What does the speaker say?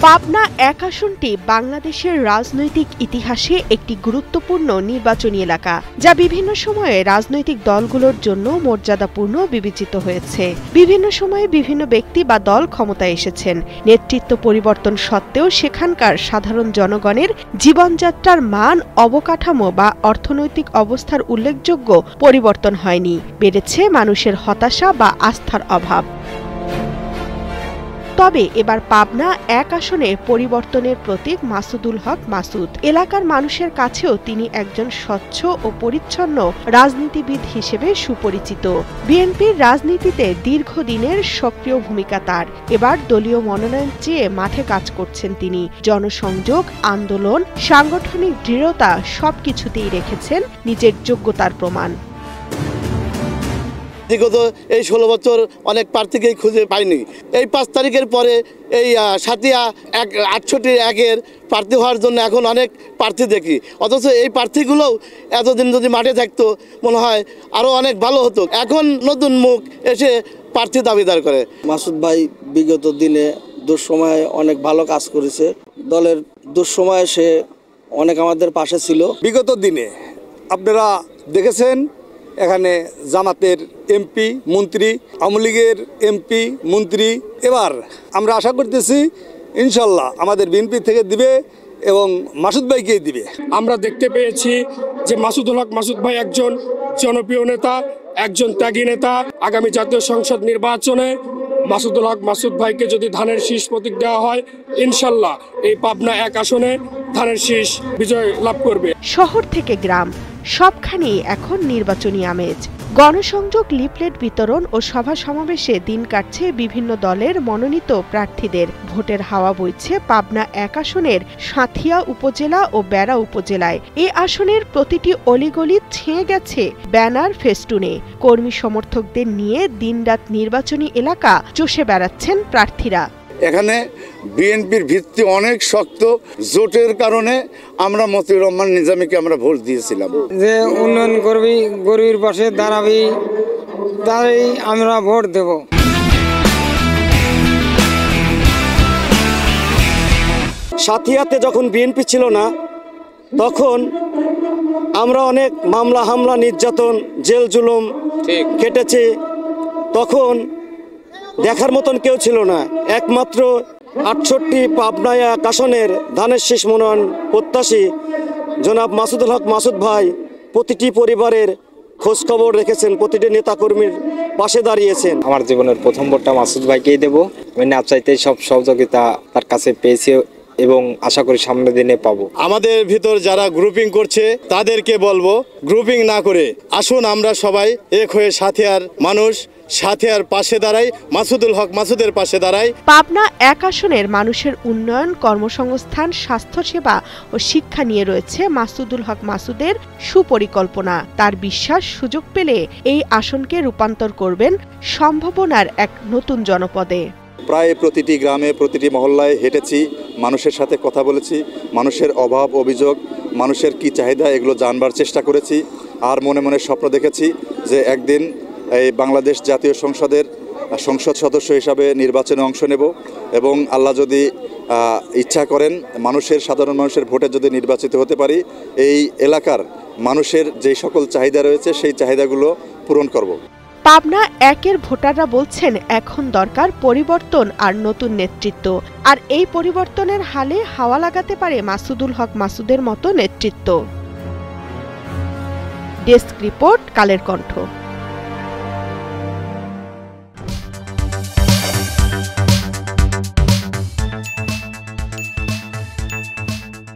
পাবনা এক আসনটি বাংলাদেশের রাজনৈতিক ইতিহাসে একটি গুরুত্বপূর্ণ নির্বাচনী এলাকা, যা বিভিন্ন সময়ে রাজনৈতিক দলগুলোর জন্য মর্যাদাপূর্ণ বিবেচিত হয়েছে। বিভিন্ন সময়ে বিভিন্ন ব্যক্তি বা দল ক্ষমতায় এসেছেন। নেতৃত্ব পরিবর্তন সত্ত্বেও সেখানকার সাধারণ জনগণের জীবনযাত্রার মান, অবকাঠামো বা অর্থনৈতিক অবস্থার উল্লেখযোগ্য পরিবর্তন হয়নি। বেড়েছে মানুষের হতাশা বা আস্থার অভাব। তবে এবার পাবনা এক আসনে পরিবর্তনের প্রতীক মাসুদুল হক মাসুদ। এলাকার মানুষের কাছেও তিনি একজন স্বচ্ছ ও পরিচ্ছন্ন রাজনীতিবিদ হিসেবে সুপরিচিত। বিএনপির রাজনীতিতে দীর্ঘদিনের সক্রিয় ভূমিকা তার। এবার দলীয় মনোনয়ন চেয়ে মাঠে কাজ করছেন তিনি। জনসংযোগ, আন্দোলন, সাংগঠনিক দৃঢ়তা সবকিছুতেই রেখেছেন নিজের যোগ্যতার প্রমাণ। বিগত এই 16 বছর অনেক প্রার্থীকেই খুঁজে পাইনি। এই 5 তারিখের পরে এই সাতিয়া 68-1-এর প্রার্থী হওয়ার জন্য এখন অনেক প্রার্থী দেখি, অথচ এই প্রার্থীগুলোও এতদিন যদি মাঠে থাকতো মনে হয় আরও অনেক ভালো হতো। এখন নতুন মুখ এসে প্রার্থী দাবিদার করে। মাসুদ ভাই বিগত দিনে দুঃসময়ে অনেক ভালো কাজ করেছে। দলের দুঃসময়ে সে অনেক আমাদের পাশে ছিল। বিগত দিনে আপনারা দেখেছেন এখানে জামাতের এমপি, মন্ত্রী, আওয়ামী লীগের এমপি, মন্ত্রী। এবার আমরা আশা করতেছি ইনশাল্লাহ আমাদের বিএনপি থেকে দিবে এবং মাসুদ ভাইকেই দিবে। আমরা দেখতে পেয়েছি যে মাসুদুল হক মাসুদ ভাই একজন জনপ্রিয় নেতা, একজন ত্যাগী নেতা। আগামী জাতীয় সংসদ নির্বাচনে মাসুদুল হক মাসুদ ভাইকে যদি ধানের শীষ প্রতীক দেওয়া হয়, ইনশাল্লাহ এই পাবনা এক আসনে ধানের শীষ বিজয় লাভ করবে। শহর থেকে গ্রাম সবখানেই এখন নির্বাচনী আমেজ। গণসংযোগ, লিফলেট বিতরণ ও সভা সমাবেশে দিন কাটছে বিভিন্ন দলের মনোনীত প্রার্থীদের। ভোটের হাওয়া বইছে পাবনা এক আসনের সাঁথিয়া উপজেলা ও বেড়া উপজেলায়। এই আসনের প্রতিটি অলিগলি ছেয়ে গেছে ব্যানার, ফেস্টুনে। কর্মী সমর্থকদের নিয়ে দিনরাত নির্বাচনী এলাকা চষে বেড়াচ্ছেন প্রার্থীরা। এখানে বিএনপির ভিত্তি অনেক শক্ত। জোটের কারণে আমরা মতিউর রহমান নিজামীকে আমরা ভোট দিয়েছিলাম। যে উন্নয়ন করবি, গরিবের পাশে দাঁড়াবি, তাই আমরা ভোট দেব। সাথিয়াতে যখন বিএনপি ছিল না, তখন আমরা অনেক মামলা, হামলা, নির্যাতন, জেল জুলুম কেটেছি। তখন দেখার মতন কেউ ছিল না। একমাত্র 68 পাবনা এক আসনের ধানের শীষ মনোনয়ন প্রত্যাশী জনাব মাসুদুল হক মাসুদ ভাই প্রতিটি পরিবারের খোঁজ খবর রেখেছেন, প্রতিটি নেতাকর্মীর পাশে দাঁড়িয়েছেন। আমার জীবনের প্রথম ভোটটা মাসুদ ভাইকেই দেবো। আমি না চাইতেই সব সহযোগিতা তার কাছে পেয়েছি এবং আশা করি সামনের দিনে পাবো। আমাদের ভিতর যারা গ্রুপিং করছে তাদেরকে বলবো, গ্রুপিং না করে আসুন আমরা সবাই এক হয়ে সাথিয়ার মানুষ, সাথিয়ার পাশে দাঁড়াই, মাসুদুল হক মাসুদের পাশে দাঁড়াই। পাবনা এক আসনের মানুষের উন্নয়ন, কর্মসংস্থান, স্বাস্থ্যসেবা ও শিক্ষা নিয়ে রয়েছে মাসুদুল হক মাসুদের সুপরিকল্পনা। তার বিশ্বাস, সুযোগ পেলে এই আসনকে রূপান্তর করবেন সম্ভাবনার এক নতুন জনপদে। প্রায় প্রতিটি গ্রামে, প্রতিটি মহল্লায় হেঁটেছি, মানুষের সাথে কথা বলেছি, মানুষের অভাব, অভিযোগ, মানুষের কি চাহিদা এগুলো জানবার চেষ্টা করেছি। আর মনে মনে স্বপ্ন দেখেছি যে একদিন এই বাংলাদেশ জাতীয় সংসদের সংসদ সদস্য হিসাবে নির্বাচনে অংশ নেব এবং আল্লাহ যদি ইচ্ছা করেন সাধারণ মানুষের ভোটে যদি নির্বাচিত হতে পারি, এই এলাকার মানুষের যে সকল চাহিদা রয়েছে সেই চাহিদাগুলো পূরণ করব। পাবনা একের ভোটাররা বলছেন এখন দরকার পরিবর্তন আর নতুন নেতৃত্ব। আর এই পরিবর্তনের হালে হাওয়া লাগাতে পারে মাসুদুল হক মাসুদের মতো নেতৃত্ব। Desk report, Kaler Kantho.